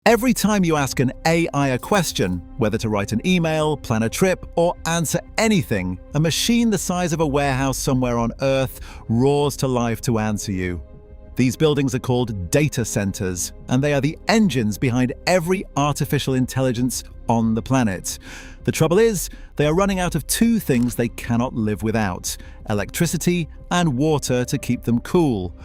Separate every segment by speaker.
Speaker 1: Every time you ask an AI a question, whether to write an email, plan a trip, or answer anything, a machine the size of a warehouse somewhere on Earth roars to life to answer you. These buildings are called data centers, and they are the engines behind every artificial intelligence on the planet. The trouble is, they are running out of two things they cannot live without: electricity and water to keep them cool.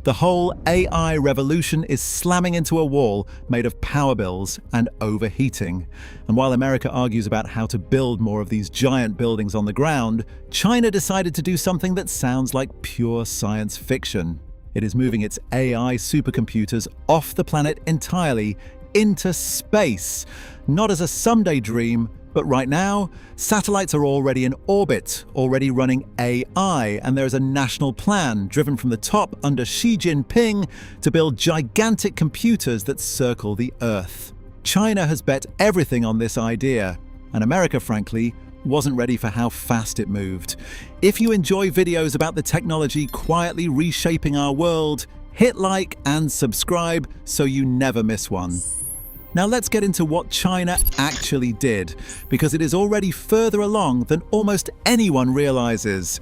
Speaker 1: The whole AI revolution is slamming into a wall made of power bills and overheating. And while America argues about how to build more of these giant buildings on the ground, China decided to do something that sounds like pure science fiction. It is moving its AI supercomputers off the planet entirely into space, not as a someday dream, but right now, satellites are already in orbit, already running AI, and there is a national plan driven from the top under Xi Jinping to build gigantic computers that circle the Earth. China has bet everything on this idea, and America, frankly, wasn't ready for how fast it moved. If you enjoy videos about the technology quietly reshaping our world, hit like and subscribe so you never miss one. Now let's get into what China actually did, because it is already further along than almost anyone realizes.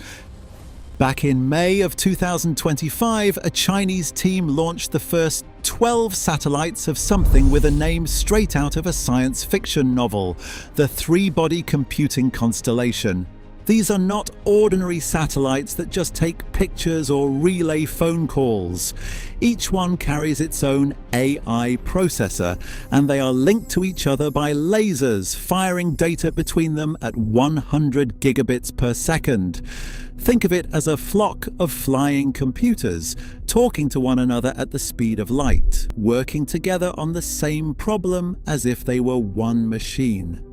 Speaker 1: Back in May of 2025, a Chinese team launched the first 12 satellites of something with a name straight out of a science fiction novel, the three-body computing constellation. These are not ordinary satellites that just take pictures or relay phone calls. Each one carries its own AI processor, and they are linked to each other by lasers firing data between them at 100 gigabits per second. Think of it as a flock of flying computers, talking to one another at the speed of light, working together on the same problem as if they were one machine.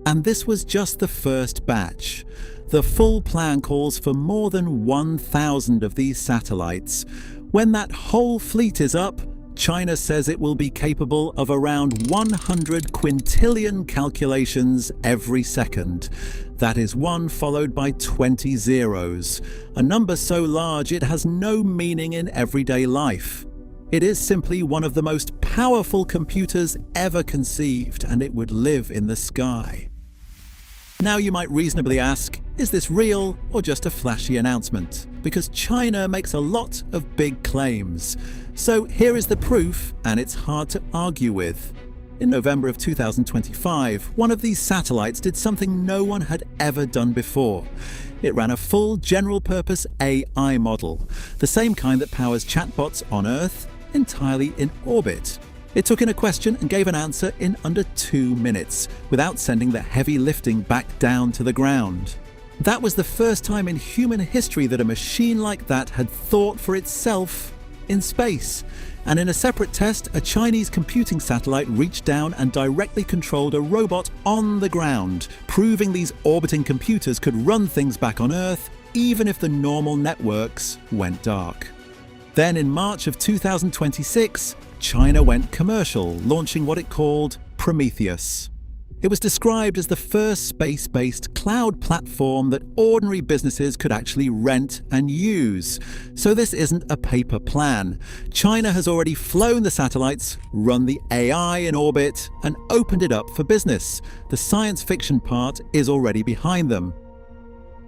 Speaker 1: And this was just the first batch. The full plan calls for more than 1,000 of these satellites. When that whole fleet is up, China says it will be capable of around 100 quintillion calculations every second. That is one followed by 20 zeros, a number so large it has no meaning in everyday life. It is simply one of the most powerful computers ever conceived, and it would live in the sky. Now you might reasonably ask, is this real or just a flashy announcement? Because China makes a lot of big claims. So here is the proof, and it's hard to argue with. In November of 2025, one of these satellites did something no one had ever done before. It ran a full general-purpose AI model, the same kind that powers chatbots on Earth, entirely in orbit. It took in a question and gave an answer in under 2 minutes, without sending the heavy lifting back down to the ground. That was the first time in human history that a machine like that had thought for itself in space. And in a separate test, a Chinese computing satellite reached down and directly controlled a robot on the ground, proving these orbiting computers could run things back on Earth, even if the normal networks went dark. Then in March of 2026, China went commercial, launching what it called Prometheus. It was described as the first space-based cloud platform that ordinary businesses could actually rent and use. So this isn't a paper plan. China has already flown the satellites, run the AI in orbit, and opened it up for business. The science fiction part is already behind them.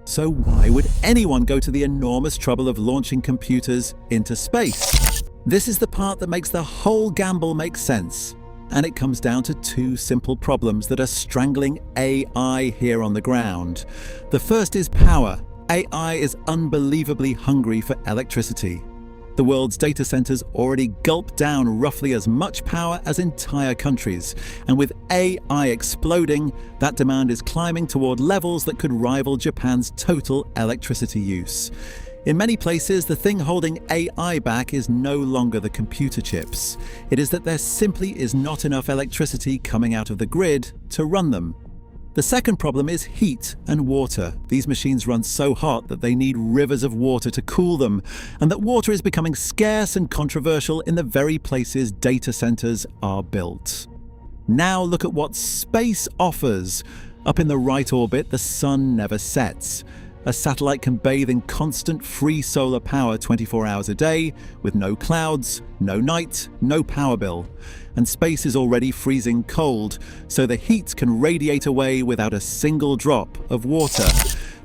Speaker 1: So why would anyone go to the enormous trouble of launching computers into space? This is the part that makes the whole gamble make sense. And it comes down to two simple problems that are strangling AI here on the ground. The first is power. AI is unbelievably hungry for electricity. The world's data centers already gulp down roughly as much power as entire countries. And with AI exploding, that demand is climbing toward levels that could rival Japan's total electricity use. In many places, the thing holding AI back is no longer the computer chips. It is that there simply is not enough electricity coming out of the grid to run them. The second problem is heat and water. These machines run so hot that they need rivers of water to cool them, and that water is becoming scarce and controversial in the very places data centers are built. Now look at what space offers. Up in the right orbit, the sun never sets. A satellite can bathe in constant free solar power 24 hours a day, with no clouds, no night, no power bill. And space is already freezing cold, so the heat can radiate away without a single drop of water.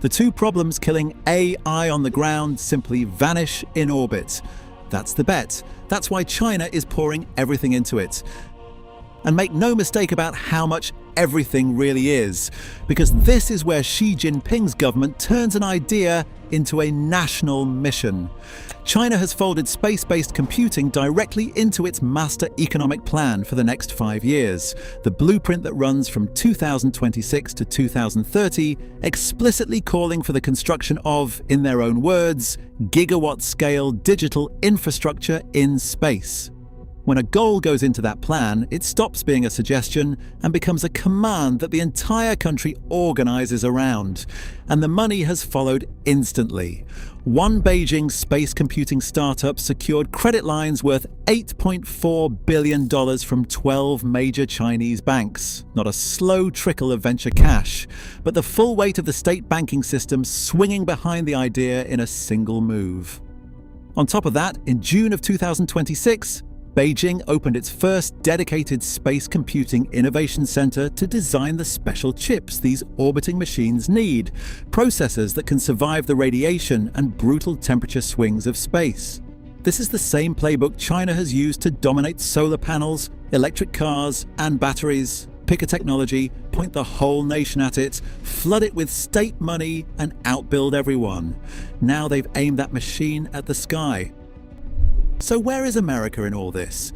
Speaker 1: The two problems killing AI on the ground simply vanish in orbit. That's the bet. That's why China is pouring everything into it. And make no mistake about how much everything really is, because this is where Xi Jinping's government turns an idea into a national mission. China has folded space-based computing directly into its master economic plan for the next 5 years, the blueprint that runs from 2026 to 2030, explicitly calling for the construction of, in their own words, gigawatt-scale digital infrastructure in space. When a goal goes into that plan, it stops being a suggestion and becomes a command that the entire country organizes around. And the money has followed instantly. One Beijing space computing startup secured credit lines worth $8.4 billion from 12 major Chinese banks. Not a slow trickle of venture cash, but the full weight of the state banking system swinging behind the idea in a single move. On top of that, in June of 2026, Beijing opened its first dedicated space computing innovation center to design the special chips these orbiting machines need, processors that can survive the radiation and brutal temperature swings of space. This is the same playbook China has used to dominate solar panels, electric cars, and batteries. Pick a technology, point the whole nation at it, flood it with state money, and outbuild everyone. Now they've aimed that machine at the sky. So where is America in all this?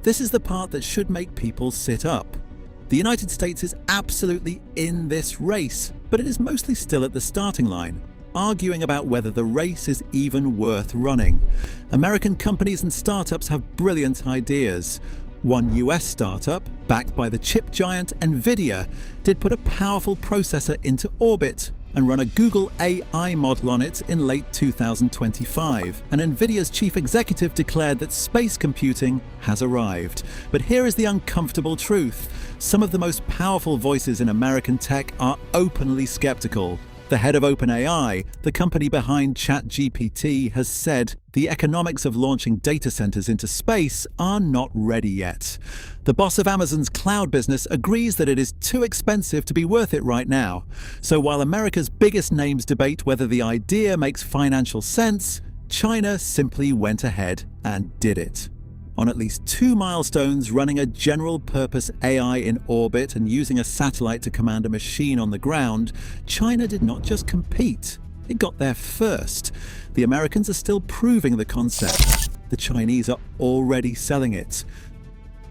Speaker 1: This is the part that should make people sit up. The United States is absolutely in this race, but it is mostly still at the starting line, arguing about whether the race is even worth running. American companies and startups have brilliant ideas. One US startup, backed by the chip giant NVIDIA, did put a powerful processor into orbit and run a Google AI model on it in late 2025. And NVIDIA's chief executive declared that space computing has arrived. But here is the uncomfortable truth. Some of the most powerful voices in American tech are openly skeptical. The head of OpenAI, the company behind ChatGPT, has said the economics of launching data centers into space are not ready yet. The boss of Amazon's cloud business agrees that it is too expensive to be worth it right now. So while America's biggest names debate whether the idea makes financial sense, China simply went ahead and did it. On at least 2 milestones, running a general-purpose AI in orbit and using a satellite to command a machine on the ground, China did not just compete, it got there first. The Americans are still proving the concept. The Chinese are already selling it.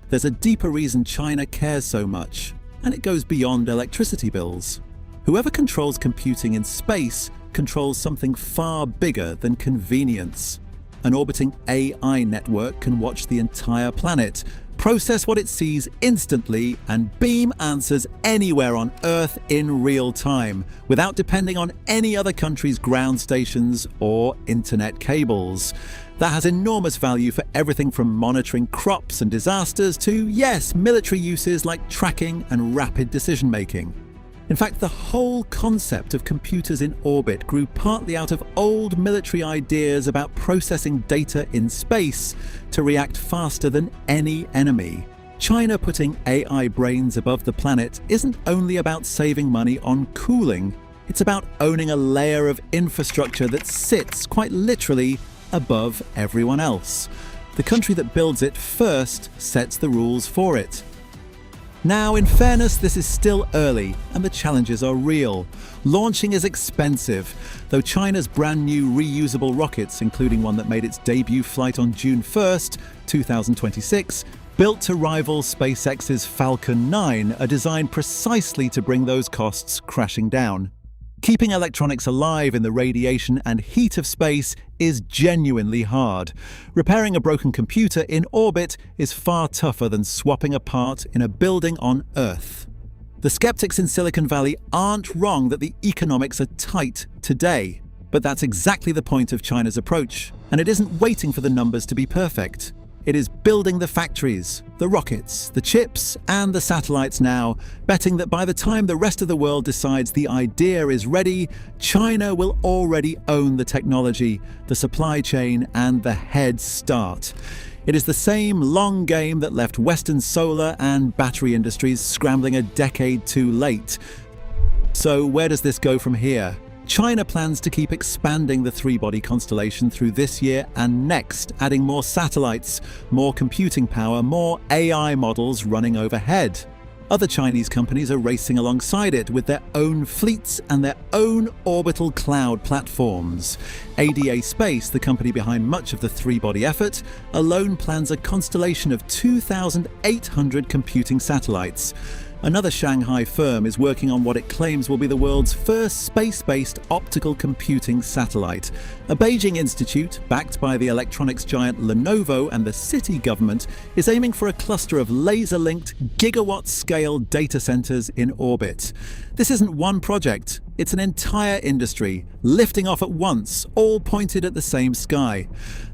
Speaker 1: There's a deeper reason China cares so much, and it goes beyond electricity bills. Whoever controls computing in space controls something far bigger than convenience. An orbiting AI network can watch the entire planet, process what it sees instantly, and beam answers anywhere on Earth in real time, without depending on any other country's ground stations or internet cables. That has enormous value for everything from monitoring crops and disasters to, yes, military uses like tracking and rapid decision-making. In fact, the whole concept of computers in orbit grew partly out of old military ideas about processing data in space to react faster than any enemy. China putting AI brains above the planet isn't only about saving money on cooling, it's about owning a layer of infrastructure that sits, quite literally, above everyone else. The country that builds it first sets the rules for it. Now, in fairness, this is still early, and the challenges are real. Launching is expensive, though China's brand new reusable rockets, including one that made its debut flight on June 1st, 2026, built to rival SpaceX's Falcon 9, are designed precisely to bring those costs crashing down. Keeping electronics alive in the radiation and heat of space is genuinely hard. Repairing a broken computer in orbit is far tougher than swapping a part in a building on Earth. The skeptics in Silicon Valley aren't wrong that the economics are tight today, but that's exactly the point of China's approach, and it isn't waiting for the numbers to be perfect. It is building the factories, the rockets, the chips, and the satellites now, betting that by the time the rest of the world decides the idea is ready, China will already own the technology, the supply chain, and the head start. It is the same long game that left Western solar and battery industries scrambling a decade too late. So where does this go from here? China plans to keep expanding the three-body constellation through this year and next, adding more satellites, more computing power, more AI models running overhead. Other Chinese companies are racing alongside it with their own fleets and their own orbital cloud platforms. ADA Space, the company behind much of the three-body effort, alone plans a constellation of 2,800 computing satellites. Another Shanghai firm is working on what it claims will be the world's first space-based optical computing satellite. A Beijing institute, backed by the electronics giant Lenovo and the city government, is aiming for a cluster of laser-linked, gigawatt-scale data centers in orbit. This isn't one project, it's an entire industry, lifting off at once, all pointed at the same sky.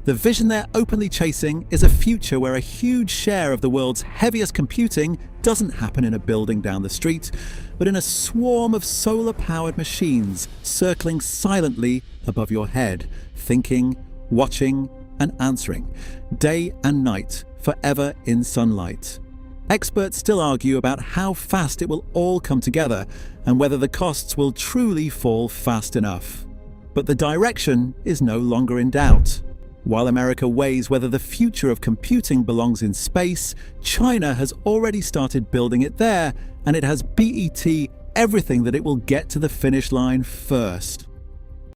Speaker 1: The vision they're openly chasing is a future where a huge share of the world's heaviest computing doesn't happen in a building down the street, but in a swarm of solar-powered machines circling silently above your head, thinking, watching, and answering, day and night, forever in sunlight. Experts still argue about how fast it will all come together and whether the costs will truly fall fast enough. But the direction is no longer in doubt. While America weighs whether the future of computing belongs in space, China has already started building it there, and it has bet everything that it will get to the finish line first.